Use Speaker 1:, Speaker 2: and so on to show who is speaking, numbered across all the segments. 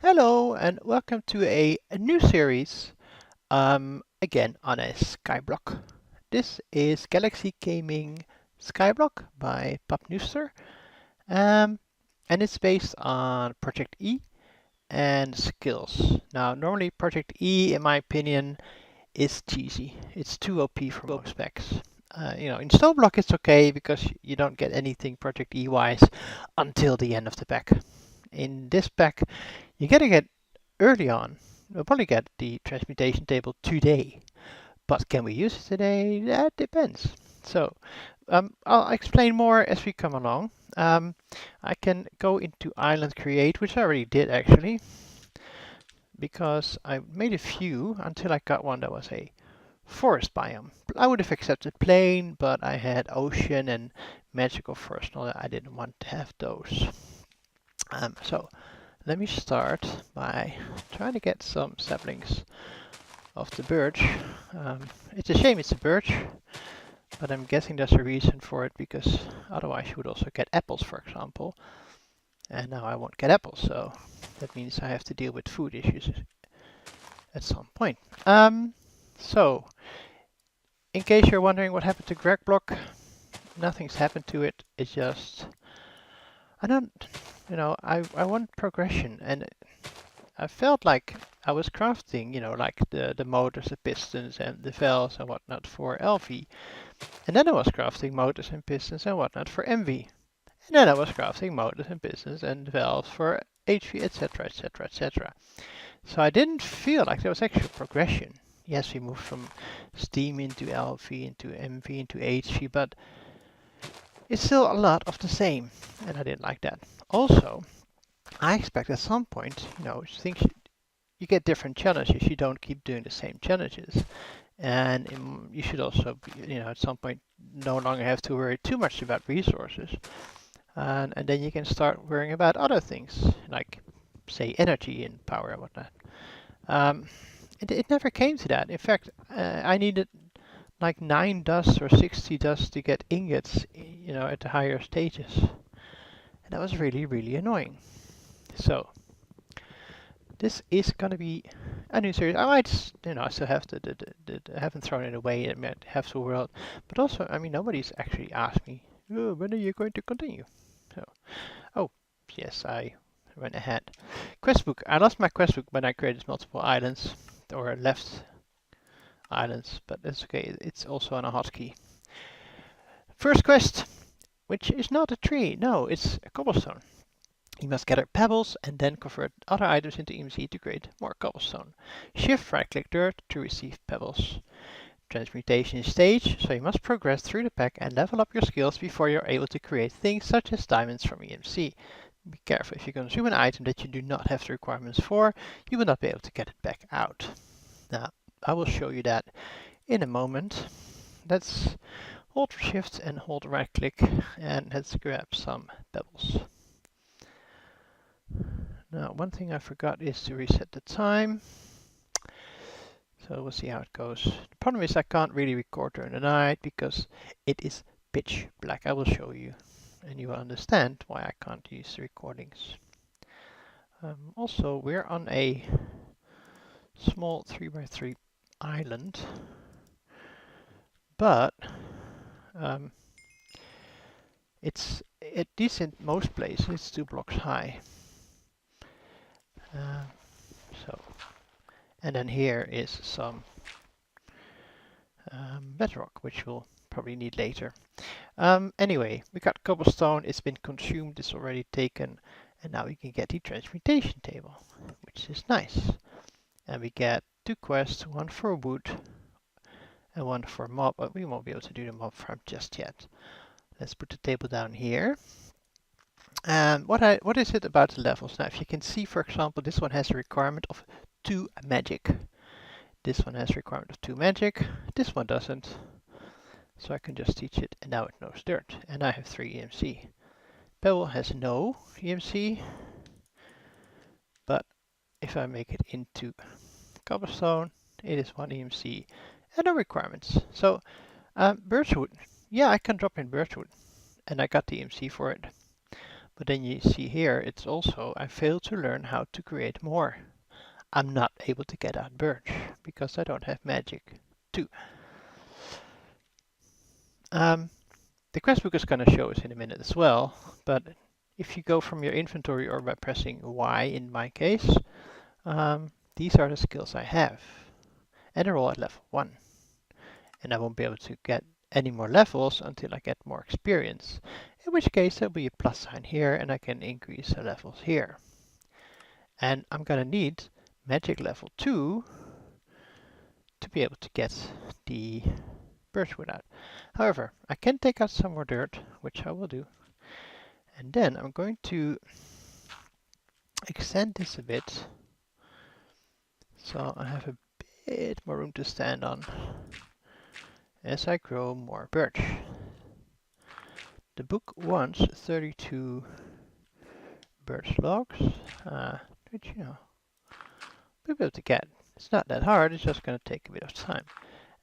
Speaker 1: Hello and welcome to a new series, again on a Skyblock. This is Galaxy Gaming Skyblock by PubNewster, um, and it's based on ProjectE and skills. Now, normally ProjectE, in my opinion, is cheesy. It's too OP for most specs. In Skyblock it's okay because you don't get anything ProjectE wise until the end of the pack. In this pack, you're getting it early on. We'll probably get the transmutation table today, but can we use it today? That depends. So I'll explain more as we come along. I can go into island create, which I already did actually, because I made a few until I got one that was a forest biome. I would have accepted plain, but I had ocean and magical forest. No, I didn't want to have those. So let me start by trying to get some saplings of the birch. It's a shame it's a birch, but I'm guessing there's a reason for it, because otherwise you would also get apples, for example. And now I won't get apples, so that means I have to deal with food issues at some point. So, in case you're wondering what happened to Skyblock, nothing's happened to it. It's just, I want progression, and I felt like I was crafting, like the motors, the pistons, and the valves and whatnot for LV. And then I was crafting motors and pistons and whatnot for MV. And then I was crafting motors and pistons and valves for HV, etc., etc., etc. So I didn't feel like there was actual progression. Yes, we moved from Steam into LV, into MV, into HV, but it's still a lot of the same. And I didn't like that. Also, I expect at some point, things you get different challenges. You don't keep doing the same challenges. And you should also, at some point no longer have to worry too much about resources. And then you can start worrying about other things, like, say, energy and power and whatnot. It never came to that. In fact, I needed like 9 dust or 60 dust to get ingots, at the higher stages. And that was really, really annoying. So, this is going to be a new series. I might, I still have I haven't thrown it away. I might have the world, but also, nobody's actually asked me, oh, when are you going to continue? So, oh, yes, I went ahead. Questbook. I lost my questbook when I created multiple islands, or left islands, but that's okay. It's also on a hotkey. First quest, which is not a tree. No, it's a cobblestone. You must gather pebbles and then convert other items into EMC to create more cobblestone. Shift right-click dirt to receive pebbles. Transmutation stage, so you must progress through the pack and level up your skills before you're able to create things such as diamonds from EMC. Be careful, if you consume an item that you do not have the requirements for, you will not be able to get it back out. Now, I will show you that in a moment. Let's hold shift and hold right-click, and let's grab some pebbles. Now, one thing I forgot is to reset the time. So we'll see how it goes. The problem is I can't really record during the night because it is pitch black. I will show you, and you will understand why I can't use the recordings. Also, we're on a small 3x3 island, but it's at least in most places it's 2 blocks high. And then here is some bedrock, which we'll probably need later. Anyway, we got cobblestone. It's been consumed. It's already taken. And now we can get the transmutation table, which is nice. And we get 2 quests, one for wood and one for mob, but we won't be able to do the mob farm just yet. Let's put the table down here. And what is it about the levels? Now, if you can see, for example, this one has a requirement of 2 magic. This one has a requirement of 2 magic. This one doesn't. So I can just teach it, and now it knows dirt. And I have 3 EMC. Pebble has no EMC, but if I make it into cobblestone, it is 1 EMC and no requirements. So birchwood, yeah, I can drop in birchwood, and I got the EMC for it. But then you see here, it's also, I failed to learn how to create more. I'm not able to get out birch because I don't have magic too. The quest book is going to show us in a minute as well, but if you go from your inventory or by pressing Y in my case, these are the skills I have. And they're all at level 1. And I won't be able to get any more levels until I get more experience. In which case there'll be a plus sign here and I can increase the levels here. And I'm going to need magic level 2 to be able to get the birchwood out. However, I can take out some more dirt, which I will do. And then I'm going to extend this a bit so I have a bit more room to stand on as I grow more birch. The book wants 32 birch logs, which, you know, we'll be able to get. It's not that hard, it's just going to take a bit of time.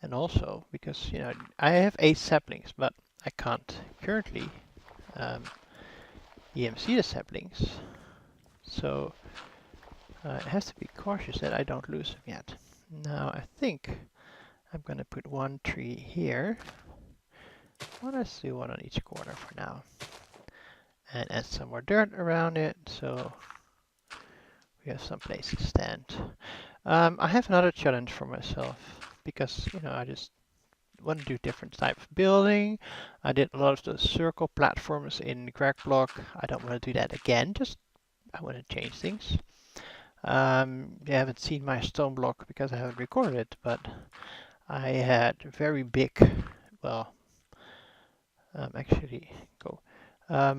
Speaker 1: And also, because, you know, I have 8 saplings, but I can't currently EMC the saplings. So it has to be cautious that I don't lose them yet. Now I think I'm going to put one tree here. Well, let's do one on each corner for now. And add some more dirt around it so we have some place to stand. I have another challenge for myself because, you know, I just want to do different type of building. I did a lot of the circle platforms in Skyblock. I don't want to do that again, just I want to change things. You haven't seen my stone block because I haven't recorded it, but I had very big, well, actually go. I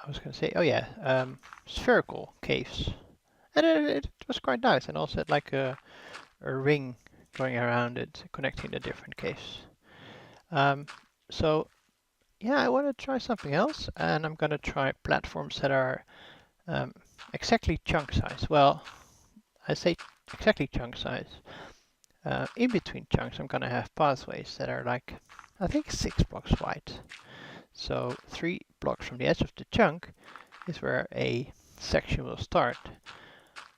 Speaker 1: was going to say, oh yeah, spherical caves. And it was quite nice, and also had like a ring going around it, connecting the different caves. So yeah, I want to try something else, and I'm going to try platforms that are exactly chunk size. Well, I say exactly chunk size. In between chunks, I'm going to have pathways that are like, I think 6 blocks wide. So 3 blocks from the edge of the chunk is where a section will start.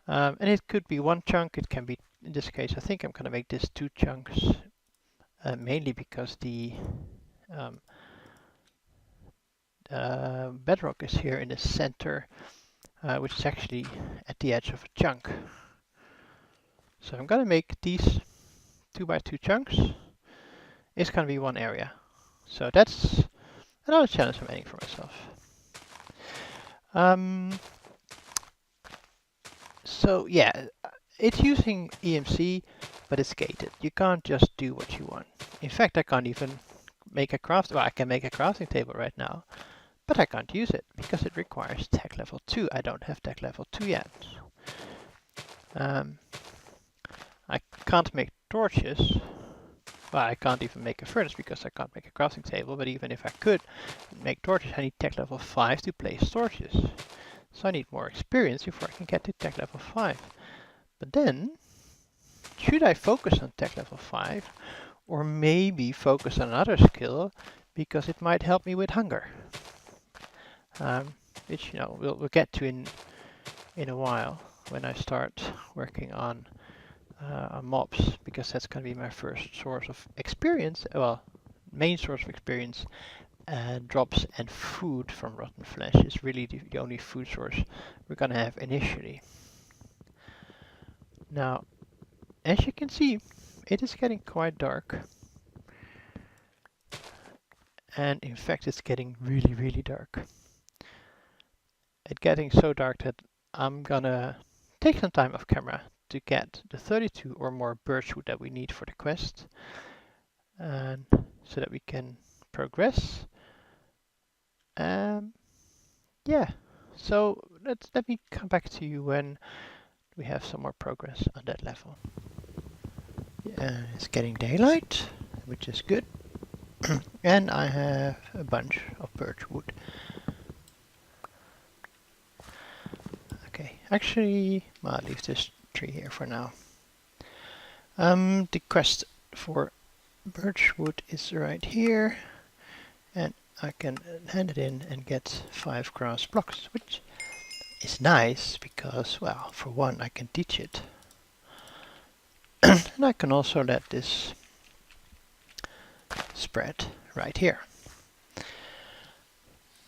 Speaker 1: And it could be one chunk, it can be, in this case, I think I'm going to make this 2 chunks, mainly because the bedrock is here in the center, which is actually at the edge of a chunk. So I'm going to make these 2 by 2 chunks. It's going to be one area. So that's another challenge I'm adding for myself. So yeah, it's using EMC, but it's gated. You can't just do what you want. In fact, I can't even make a well, I can make a crafting table right now, but I can't use it because it requires tech level 2. I don't have tech level 2 yet. I can't make torches. Well, I can't even make a furnace because I can't make a crafting table, but even if I could make torches, I need tech level 5 to place torches. So I need more experience before I can get to tech level 5. But then, should I focus on tech level 5, or maybe focus on another skill, because it might help me with hunger? Which, you know, we'll get to in a while when I start working on mobs, because that's going to be my first source of experience, well, main source of experience. Drops and food from rotten flesh is really the only food source we're going to have initially. Now, as you can see, it is getting quite dark. And in fact, it's getting really, really dark. It's getting so dark that I'm gonna take some time off camera to get the 32 or more birchwood that we need for the quest, and so that we can progress. Yeah, so let me come back to you when we have some more progress on that level. It's getting daylight, which is good. And I have a bunch of birchwood. Okay, actually, I'll leave this tree here for now. The quest for birchwood is right here. I can hand it in and get 5 grass blocks, which is nice because, well, for one, I can teach it. And I can also let this spread right here.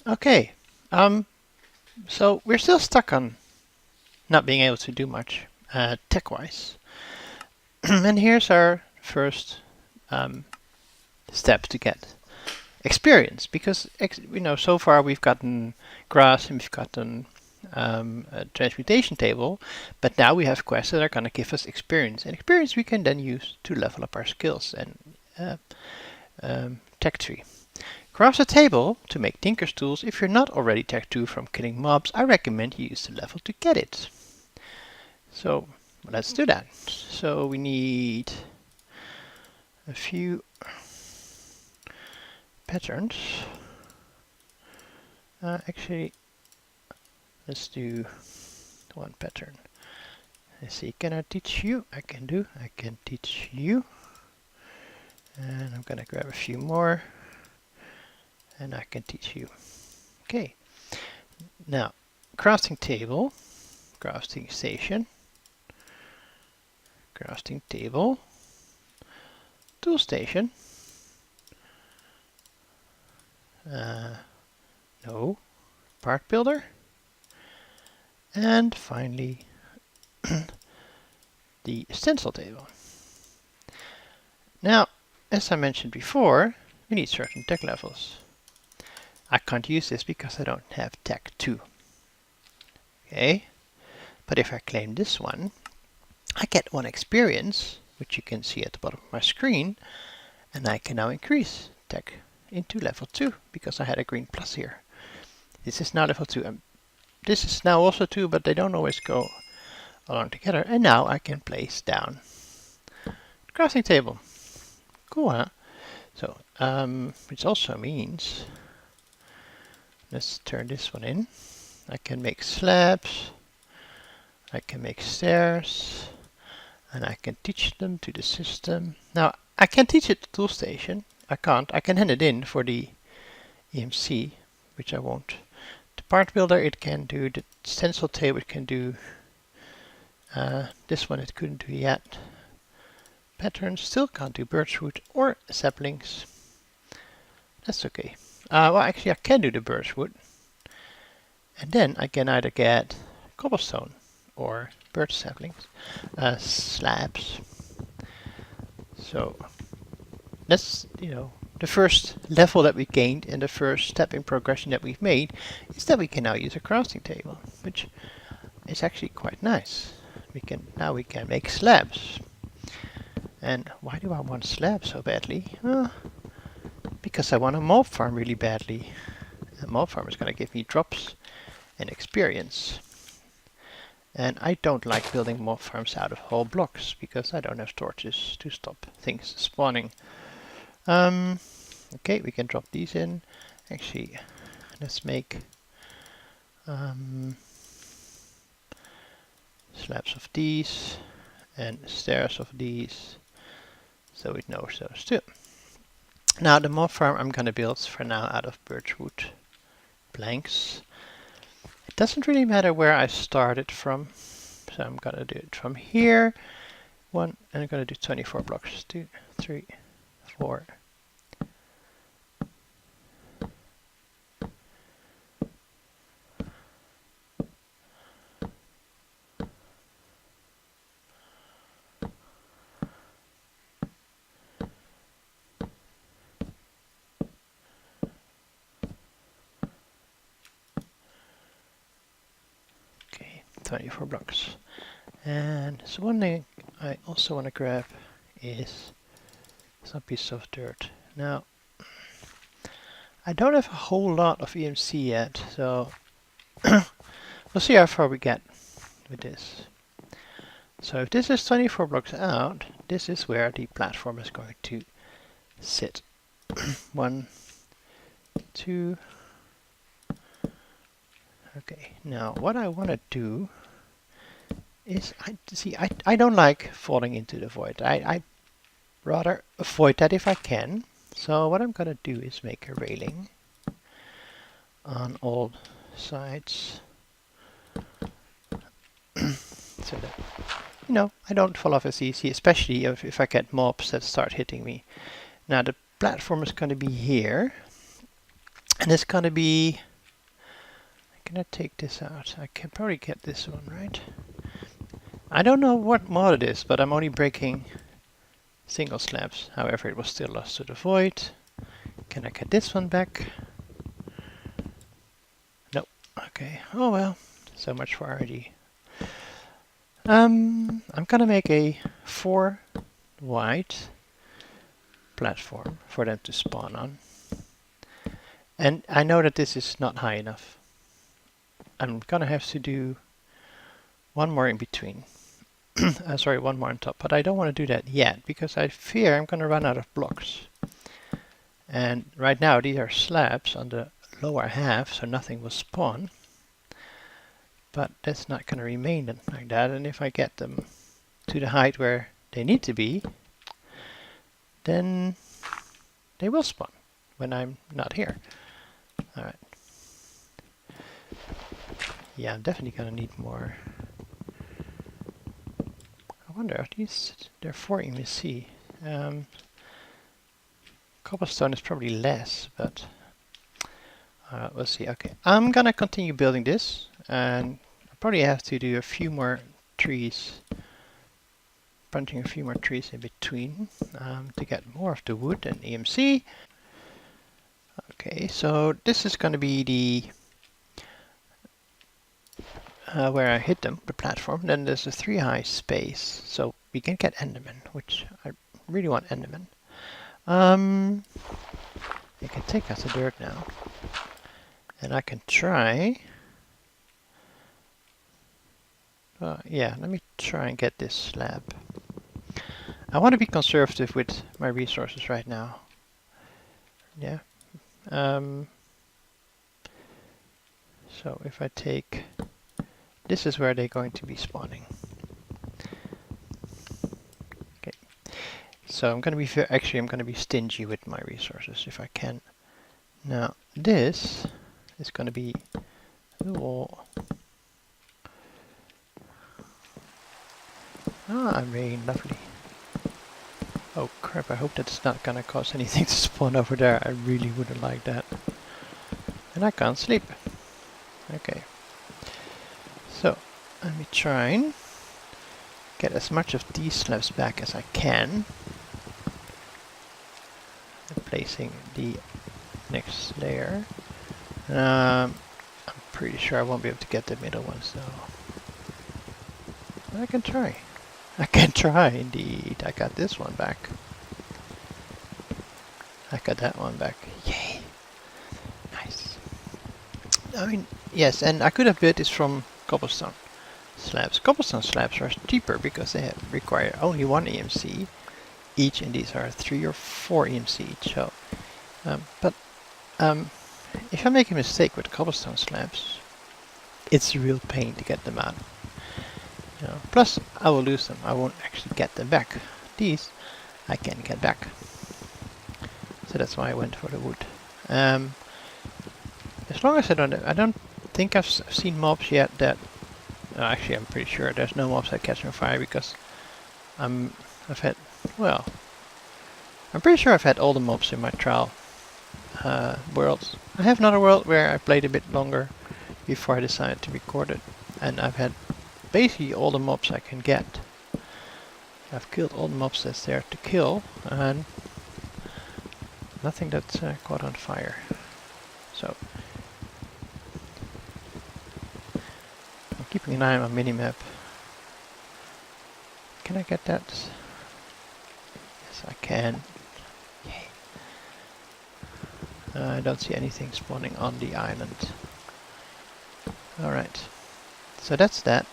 Speaker 1: Okay, so we're still stuck on not being able to do much tech-wise. And here's our first step to get experience, because so far we've gotten grass and we've gotten a transmutation table, but now we have quests that are going to give us experience, and experience we can then use to level up our skills and tech tree. Craft a table to make Tinker's tools. If you're not already tech 2 from killing mobs, I recommend you use the level to get it. So let's do that. So we need a few patterns. Actually, let's do one pattern. Let's see, can I teach you? I can teach you. And I'm gonna grab a few more. And I can teach you. Okay. Now, crafting table, crafting station, crafting table, tool station. No, part builder, and finally the stencil table. Now, as I mentioned before, we need certain tech levels. I can't use this because I don't have tech 2. Okay, but if I claim this one, I get 1 experience, which you can see at the bottom of my screen, and I can now increase tech into level 2 because I had a green plus here. This is now level 2. This is now also 2, but they don't always go along together. And now I can place down crafting table. Cool, huh? So, which also means, let's turn this one in. I can make slabs, I can make stairs, and I can teach them to the system. Now, I can teach it to tool station. I can't. I can hand it in for the EMC, which I won't. The part builder it can do, the stencil table it can do, this one it couldn't do yet. Patterns still can't do birchwood or saplings. That's okay. Well, actually I can do the birchwood. And then I can either get cobblestone or birch saplings, slabs. So that's, the first level that we gained and the first step in progression that we've made is that we can now use a crafting table, which is actually quite nice. Now we can make slabs. And why do I want slabs so badly? Because I want a mob farm really badly. A mob farm is going to give me drops and experience. And I don't like building mob farms out of whole blocks because I don't have torches to stop things spawning. Okay, we can drop these in. Actually, let's make slabs of these and stairs of these, so it knows those too. Now the mob farm I'm gonna build for now out of birchwood planks. It doesn't really matter where I started from, so I'm gonna do it from here. And I'm gonna do 24 blocks. 2, 3, 4. Okay, 24 blocks. And so one thing I also want to grab is some piece of dirt. Now, I don't have a whole lot of EMC yet, so we'll see how far we get with this. So if this is 24 blocks out, this is where the platform is going to sit. 1, 2. Okay, now what I want to do is, I don't like falling into the void. I rather avoid that if I can. So what I'm going to do is make a railing. on all sides. So that, you know, I don't fall off as easy, especially if I get mobs that start hitting me. Now the platform is going to be here, and it's going to be, can I take this out? I can probably get this one, right? I don't know what mod it is, but I'm only breaking single slabs. However, it was still lost to the void. Can I get this one back? Nope. Okay. Oh well. So much for RD. I'm gonna make a 4 wide platform for them to spawn on. And I know that this is not high enough. I'm gonna have to do one more in between. Sorry, one more on top. But I don't want to do that yet because I fear I'm gonna run out of blocks. And right now these are slabs on the lower half, so nothing will spawn. But that's not going to remain like that, and if I get them to the height where they need to be, then they will spawn when I'm not here. Alright. Yeah, I'm definitely going to need more. I wonder if these, they're 4 EMC. Cobblestone is probably less, but we'll see. Okay, I'm gonna continue building this, and I probably have to do a few more trees, bunching a few more trees in between to get more of the wood and EMC. Okay, so this is going to be the where I hit them, the platform. Then there's a 3 high space, so we can get Enderman, which I really want Enderman. I can take out the dirt now, and I can try. Yeah, let me try and get this slab. I want to be conservative with my resources right now. Yeah. So if I take, this is where they're going to be spawning. Okay. So I'm going to be actually I'm going to be stingy with my resources if I can. Now this is going to be the wall. Ah, rain, lovely. Oh crap, I hope that's not gonna cause anything to spawn over there. I really wouldn't like that. And I can't sleep. Okay. So, let me try and get as much of these slabs back as I can. Placing the next layer. I'm pretty sure I won't be able to get the middle ones though. I can try. I can try indeed. I got this one back. I got that one back. Yay! Nice. I mean, yes, and I could have built this from cobblestone slabs. Cobblestone slabs are cheaper because they require only 1 EMC each, and these are 3 or 4 EMC each. So, if I make a mistake with cobblestone slabs, it's a real pain to get them out. You know, plus, I will lose them. I won't actually get them back. These, I can get back. So that's why I went for the wood. As long as I don't think I've seen mobs yet that. Actually, I'm pretty sure there's no mobs that catch on fire because I've had. Well, I'm pretty sure I've had all the mobs in my trial worlds. I have another world where I played a bit longer before I decided to record it, and I've had basically all the mobs I can get. I've killed all the mobs that's there to kill, and nothing that's caught on fire. So I'm keeping an eye on my minimap. Can I get that? Yes, I can. Yay. I don't see anything spawning on the island. Alright, so that's that.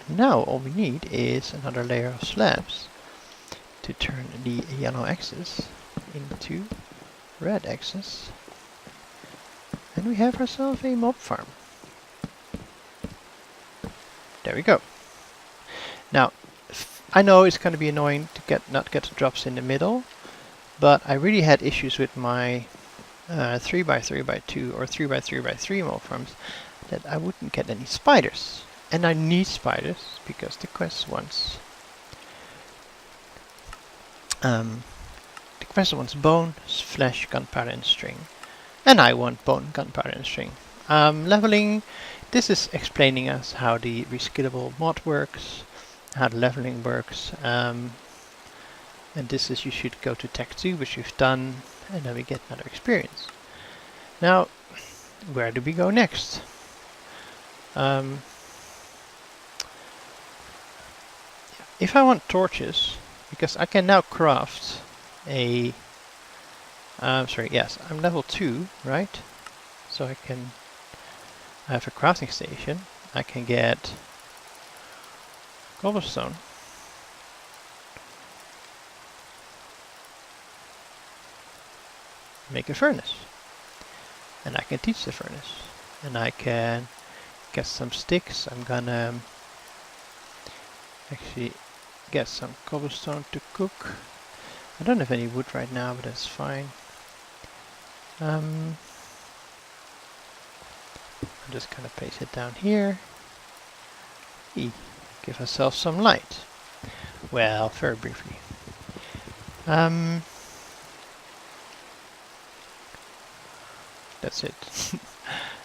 Speaker 1: Now all we need is another layer of slabs to turn the yellow axis into red axis. And we have ourselves a mob farm. There we go. Now, I know it's going to be annoying to not get the drops in the middle, but I really had issues with my 3x3x2 or 3x3x3 mole farms that I wouldn't get any spiders. And I need spiders because the quest wants bone, flesh, gunpowder and string. And I want bone, gunpowder and string. Leveling, this is explaining us how the reskillable mod works, how the leveling works. And this is, you should go to Tech 2, which you've done, and then we get another experience. Now, where do we go next? If I want torches, because I can now craft a... sorry, yes, I'm level 2, right? So I have a crafting station. I can get cobblestone. Make a furnace. And I can teach the furnace. And I can get some sticks. I'm gonna actually get some cobblestone to cook. I don't have any wood right now, but that's fine. I'm just gonna place it down here. Give ourselves some light. Well, very briefly. That's it.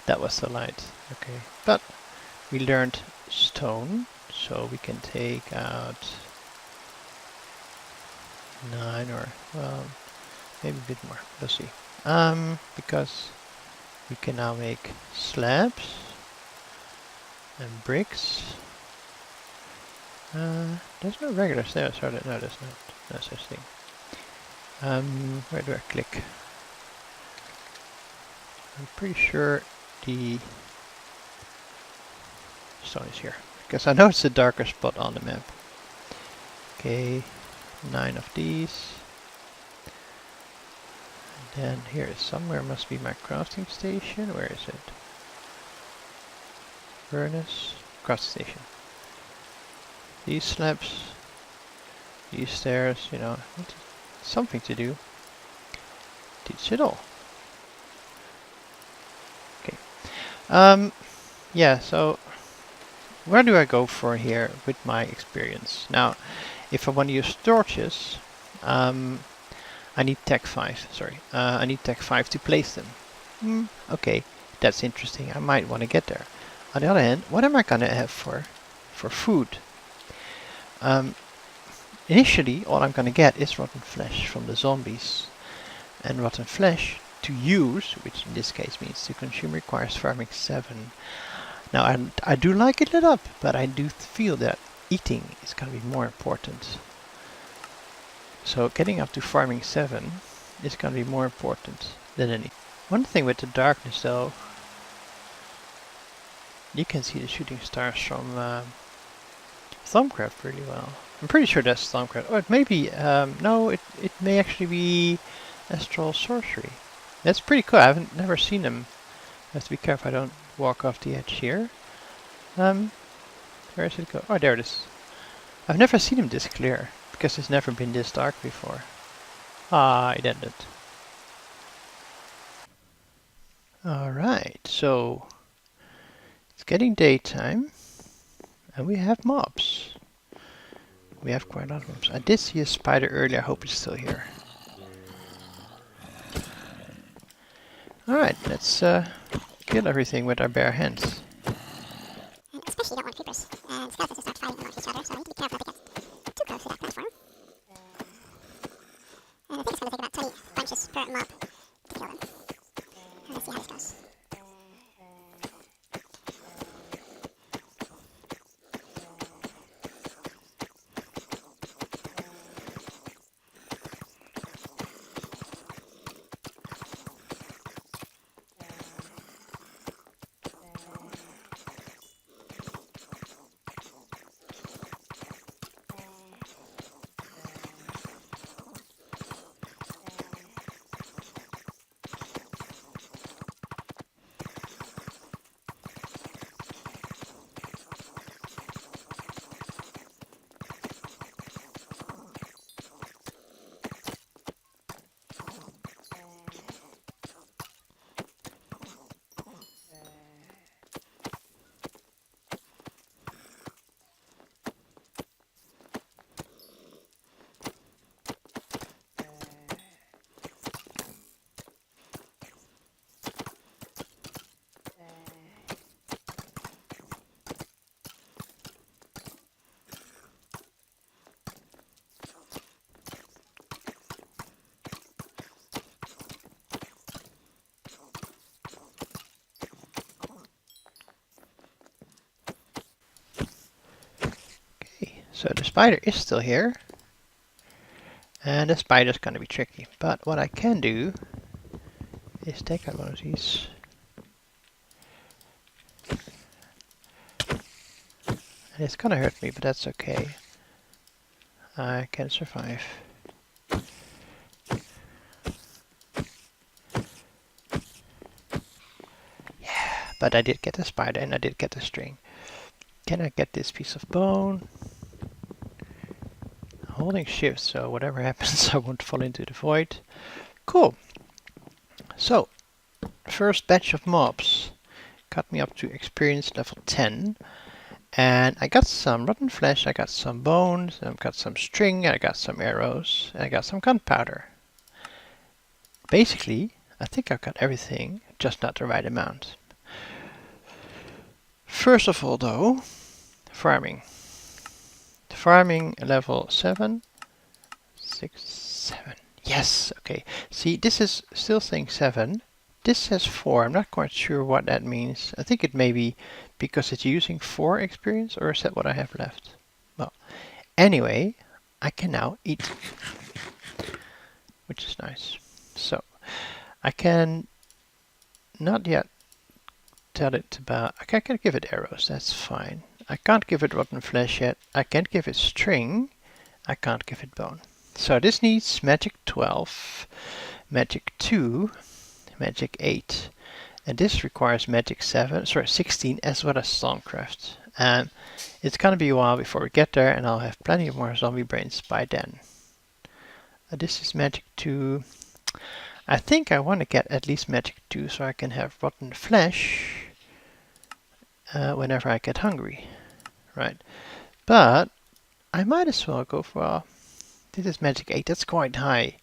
Speaker 1: That was the light. Okay, but we learned stone, so we can take out 9 or, well, maybe a bit more. We'll see. Because we can now make slabs and bricks. There's no regular stairs, are there? No, there's not. No such thing. Where do I click? I'm pretty sure the stone is here, because I know it's the darker spot on the map. Okay, 9 of these. And then here is somewhere must be my crafting station. Where is it? Furnace, crafting station. These slabs, these stairs, you know, something to do. Teach it all. Okay. Yeah, so where do I go for here with my experience? Now, if I want to use torches, I need Tech 5, sorry. I need Tech 5 to place them. Okay, that's interesting. I might want to get there. On the other hand, what am I going to have for food? Initially, all I'm going to get is rotten flesh from the zombies. And rotten flesh to use, which in this case means to consume, requires farming 7. Now, I do like it lit up, but I do feel that eating is going to be more important. So getting up to farming 7 is going to be more important than anything. One thing with the darkness though, you can see the shooting stars from Thumbcraft really well. I'm pretty sure that's Thumbcraft. Or it may be, no, it may actually be Astral Sorcery. That's pretty cool. I haven't never seen them. I have to be careful I don't walk off the edge here. Where does it go? Oh, there it is. I've never seen him this clear, because it's never been this dark before. Ah, it ended. Alright, so it's getting daytime, and we have mobs. We have quite a lot of mobs. I did see a spider earlier, I hope it's still here. Alright, let's kill everything with our bare hands.
Speaker 2: Especially don't want creepers and skeletons to start fighting among each other, so I need to be careful not to get too close to that platform. And I think it's going to take about 20 punches per mob to kill them. And let's see how this goes.
Speaker 1: So the spider is still here. And the spider's gonna be tricky. But what I can do is take out one of these. And it's gonna hurt me, but that's okay. I can survive. Yeah, but I did get the spider and I did get the string. Can I get this piece of bone? Holding shift, so whatever happens I won't fall into the void. Cool. So, first batch of mobs got me up to experience level 10. And I got some rotten flesh, I got some bones, I got some string, I got some arrows, and I got some gunpowder. Basically, I think I've got everything, just not the right amount. First of all though, farming. Farming level 7, 6, 7. Yes, okay. See, this is still saying 7. This says 4. I'm not quite sure what that means. I think it may be because it's using 4 experience, or is that what I have left? Well, anyway, I can now eat, which is nice. So, I can not yet tell it about, I can give it arrows, that's fine. I can't give it rotten flesh yet. I can't give it string. I can't give it bone. So this needs magic 12, magic 2, magic 8. And this requires magic 16 as well as Stormcraft. And it's gonna be a while before we get there, and I'll have plenty of more zombie brains by then. This is magic 2. I think I want to get at least magic 2 so I can have rotten flesh whenever I get hungry. Right. But I might as well go for, this is magic 8, that's quite high.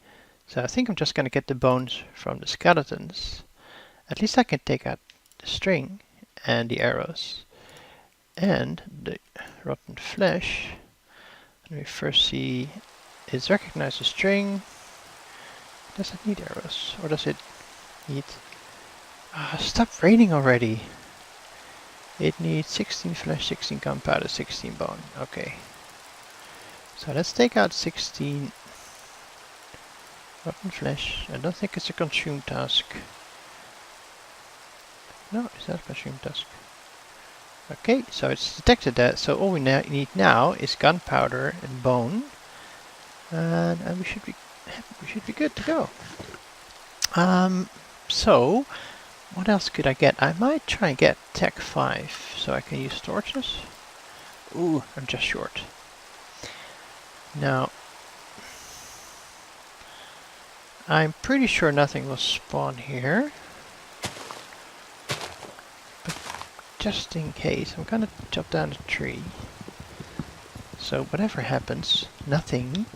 Speaker 1: So I think I'm just going to get the bones from the skeletons. At least I can take out the string and the arrows. And the rotten flesh. Let me first see, it's recognized a string. Does it need arrows? Or does it need... stop raining already! It needs 16 flesh, 16 gunpowder, 16 bone. Okay. So let's take out 16 rotten flesh. I don't think it's a consume task. No, it's not a consume task. Okay, so it's detected that. So all we need now is gunpowder and bone, and we should be good to go. So what else could I get? I might try and get tech 5 so I can use torches. Ooh, I'm just short. Now, I'm pretty sure nothing will spawn here. But just in case, I'm gonna chop down a tree. So whatever happens, nothing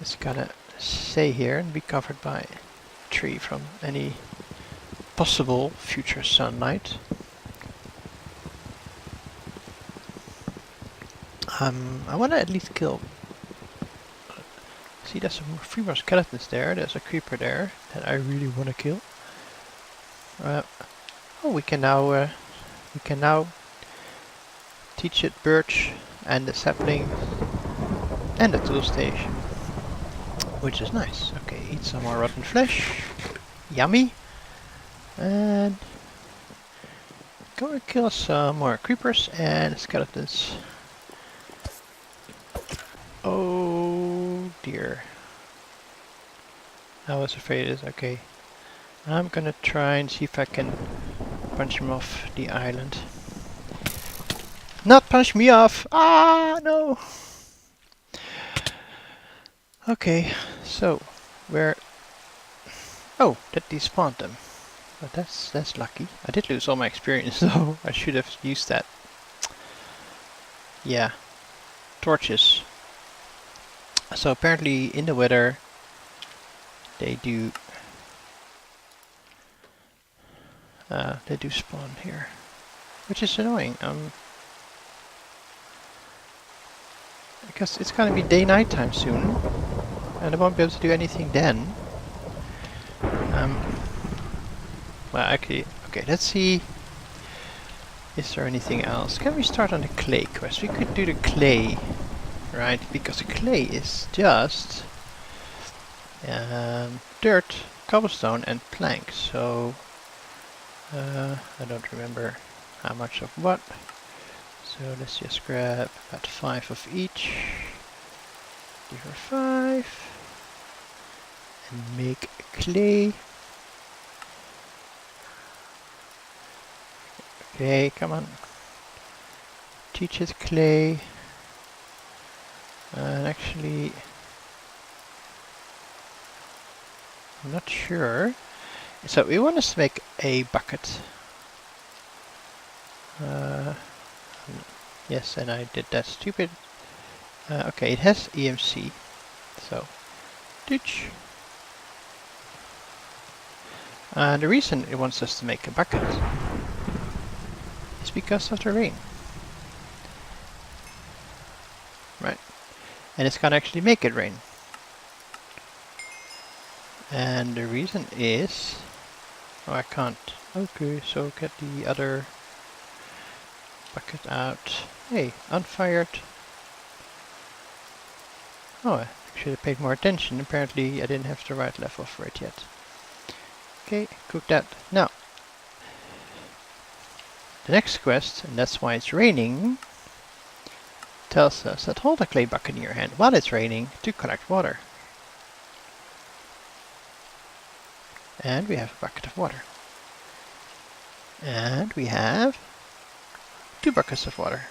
Speaker 1: is gonna stay here and be covered by a tree from any possible future sunlight. I wanna at least kill. See, there's some 3 more skeletons there. There's a creeper there that I really want to kill. Oh, we can now teach it birch and the sapling and the tool station, which is nice. Okay, eat some more rotten flesh. Yummy. And go and kill some more creepers and skeletons. Oh dear. I was afraid it is. Okay. I'm gonna try and see if I can punch him off the island. Not punch me off! Ah, no! Okay, so where? Oh, that despawned them. But that's lucky. I did lose all my experience though. I should have used that. Yeah, torches. So apparently in the weather they do spawn here, which is annoying. Because it's gonna be day-night time soon, and I won't be able to do anything then. Well, actually, okay. Let's see. Is there anything else? Can we start on the clay quest? We could do the clay right? Because clay is just dirt, cobblestone, and plank. So I don't remember how much of what. So let's just grab about 5 of each. 3 for 5. And make clay. Okay, come on. Teach it clay. And actually, I'm not sure. So we want to make a bucket. Yes, and I did that stupid. Okay, it has EMC. So, ditch. The reason it wants us to make a bucket is because of the rain. Right. And it's gonna actually make it rain. And the reason is... Oh, I can't. Okay, so get the other bucket out. Hey, unfired. Oh, I should have paid more attention. Apparently I didn't have the right level for it yet. Okay, cook that. Now, the next quest, and that's why it's raining, tells us that hold a clay bucket in your hand while it's raining to collect water. And we have a bucket of water. And we have 2 buckets of water.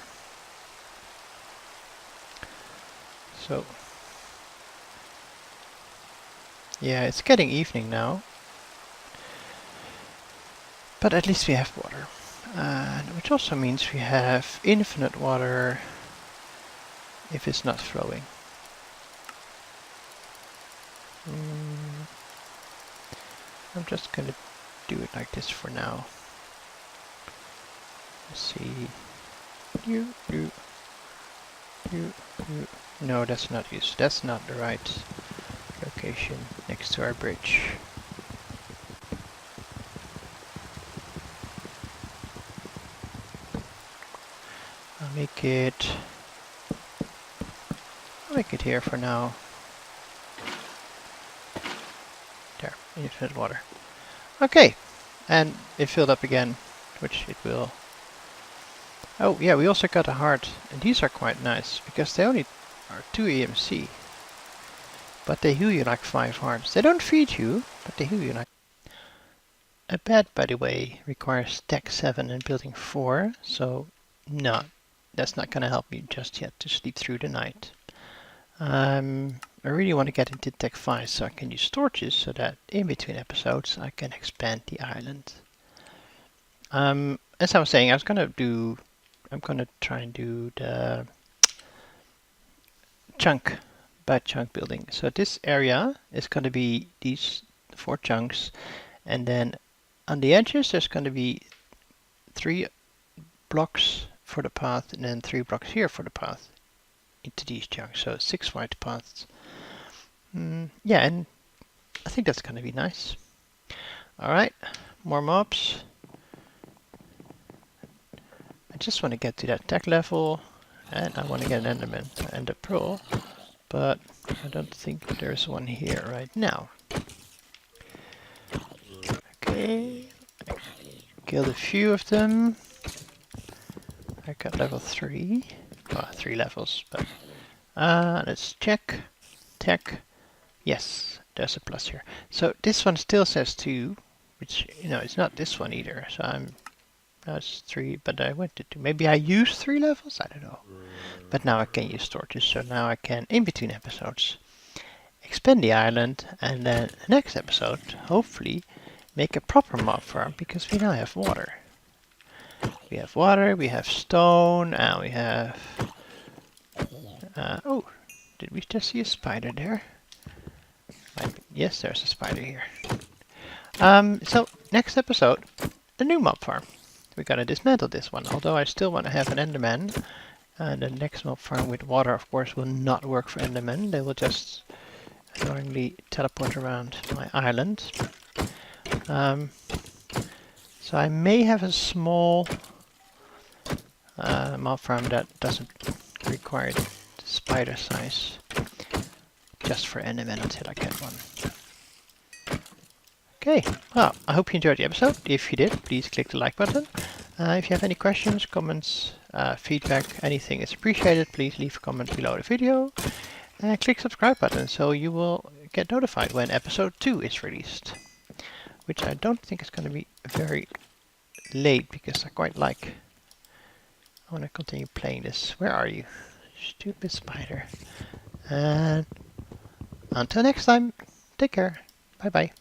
Speaker 1: So, yeah, it's getting evening now. But at least we have water. Which also means we have infinite water if it's not flowing. I'm just gonna do it like this for now. Let's see. No, that's not used. That's not the right location next to our bridge. I'll make it here for now. There, infinite water. Okay, and it filled up again, which it will. Oh yeah, we also got a heart, and these are quite nice because they only are 2 EMC, but they heal you like 5 hearts. They don't feed you, but they heal you like. A bed, by the way, requires tech 7 and building 4, so no, that's not gonna help me just yet to sleep through the night. I really want to get into tech 5 so I can use torches so that in between episodes I can expand the island. As I was saying, I'm gonna try and do the chunk by chunk building. So this area is gonna be these 4 chunks, and then on the edges there's gonna be 3 blocks for the path, and then 3 blocks here for the path into these chunks. So 6 wide paths. Yeah, and I think that's gonna be nice. Alright, more mobs. I just want to get to that tech level, and I want to get an enderman and a pearl, but I don't think there's one here right now. Okay, I killed a few of them. I got level 3. Well, 3 levels, but let's check. Tech. Yes, there's a plus here. So this one still says 2, which, you know, it's not this one either. So that's 3, but I went to 2. Maybe I used 3 levels? I don't know. But now I can use torches, so now I can, in between episodes, expand the island, and then the next episode, hopefully, make a proper mob farm, because we now have water. We have water, we have stone, and we have... oh, did we just see a spider there? Yes, there's a spider here. So, next episode, a new mob farm. We're gonna dismantle this one, although I still want to have an enderman. And the next mob farm with water, of course, will not work for endermen. They will just annoyingly teleport around my island. So I may have a small mob farm that doesn't require spider size just for Enderman until I get one. Okay, well, I hope you enjoyed the episode. If you did, please click the like button. If you have any questions, comments, feedback, anything is appreciated. Please leave a comment below the video. And click subscribe button so you will get notified when episode 2 is released. Which I don't think is going to be very late because I quite like... I want to continue playing this. Where are you? Stupid spider. And until next time, take care. Bye bye.